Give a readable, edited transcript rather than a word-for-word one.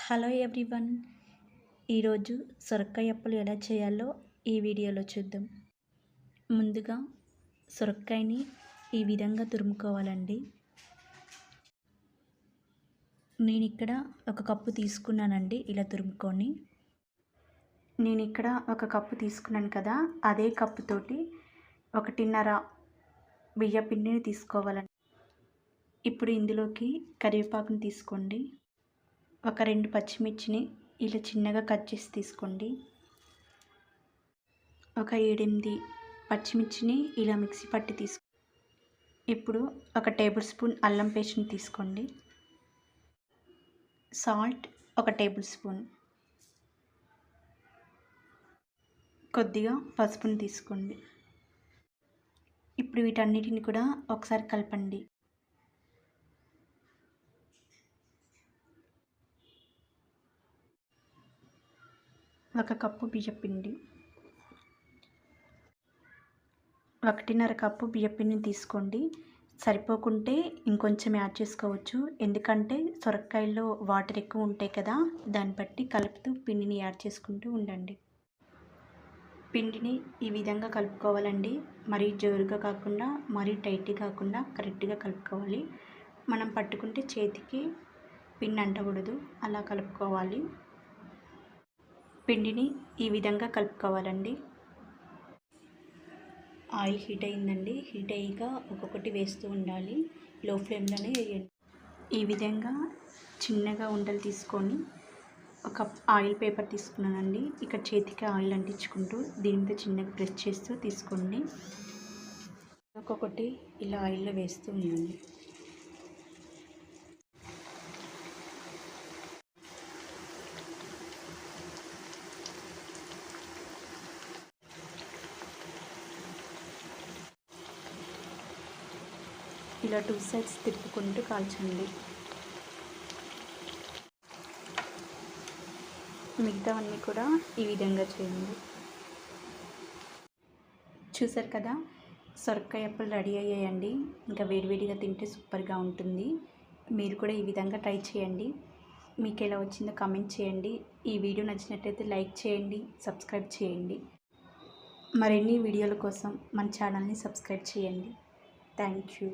Hello everyone. ఈరోజు సొరకాయ అప్పలు ఎలా చేయాలో ఈ వీడియోలో చూద్దాం. ముందుగా సొరకాయని ఈ విధంగా తురుముకోవాలండి. నేను ఇక్కడ ఒక కప్పు తీసుకున్నానండి. ఇలా తురుముకొని నేను ఇక్కడ ఒక కప్పు తీసుకున్నాను కదా, అదే కప్పుతోటి 1.5 బియ్య పిండిని తీసుకోవాలండి. ఇప్పుడు ఇందులోకి కరివేపాకుని తీసుకోండి. ఒక 2 పచ్చిమిర్చిని ఇలా చిన్నగా కట్ చేసి తీసుకోండి. ఒక 7-8 పచ్చిమిర్చిని ఇలా మిక్సీ పట్టి ఇప్పుడు 1 టేబుల్ స్పూన్ అల్లం పేస్ట్ని తీసుకోండి. సాల్ట్ 1 టేబుల్ స్పూన్, కొద్దిగా పసుపుని తీసుకోండి. ఇప్పుడు వీటన్నిటిని కూడా ఒకసారి కలపండి. ఒక కప్పు బియ్యపిండి, 1.5 కప్పు బియ్యపిండిని తీసుకోండి. సరిపోకుంటే ఇంకొంచెం యాడ్ చేసుకోవచ్చు, ఎందుకంటే సొరకాయల్లో వాటర్ ఎక్కువ ఉంటాయి కదా, దాన్ని బట్టి కలుపుతూ పిండిని యాడ్ చేసుకుంటూ ఉండండి. పిండిని ఈ విధంగా కలుపుకోవాలండి. మరీ జోరుగా కాకుండా మరీ టైట్గా కాకుండా కరెక్ట్గా కలుపుకోవాలి. మనం పట్టుకుంటే చేతికి పిండి అంటకూడదు, అలా కలుపుకోవాలి. పిండిని ఈ విధంగా కలుపుకోవాలండి. ఆయిల్ హీట్ అయిందండి. హీట్ అయ్యాక ఒక్కొక్కటి వేస్తూ ఉండాలి. లో ఫ్లేమ్లోనే వేయండి. ఈ విధంగా చిన్నగా ఉండలు తీసుకొని ఒక ఆయిల్ పేపర్ తీసుకున్నానండి. ఇక్కడ చేతికి ఆయిల్ అంటించుకుంటూ దీని మీద చిన్నగా ప్రెస్ చేస్తూ తీసుకోండి. ఒక్కొక్కటి ఇలా ఆయిల్లో వేస్తూ ఉండండి. ఇలా 2 సైడ్స్ తిప్పుకుంటూ కాల్చండి. మిగతావన్నీ కూడా ఈ విధంగా చేయండి. చూసారు కదా, సొరకాయ అప్పలు రెడీ అయ్యాయండి. ఇంకా వేడివేడిగా తింటే సూపర్గా ఉంటుంది. మీరు కూడా ఈ విధంగా ట్రై చేయండి. మీకు ఎలా వచ్చిందో కామెంట్ చేయండి. ఈ వీడియో నచ్చినట్లయితే లైక్ చేయండి, సబ్స్క్రైబ్ చేయండి. మరిన్ని వీడియోల కోసం మన ఛానల్ని సబ్స్క్రైబ్ చేయండి. Thank you.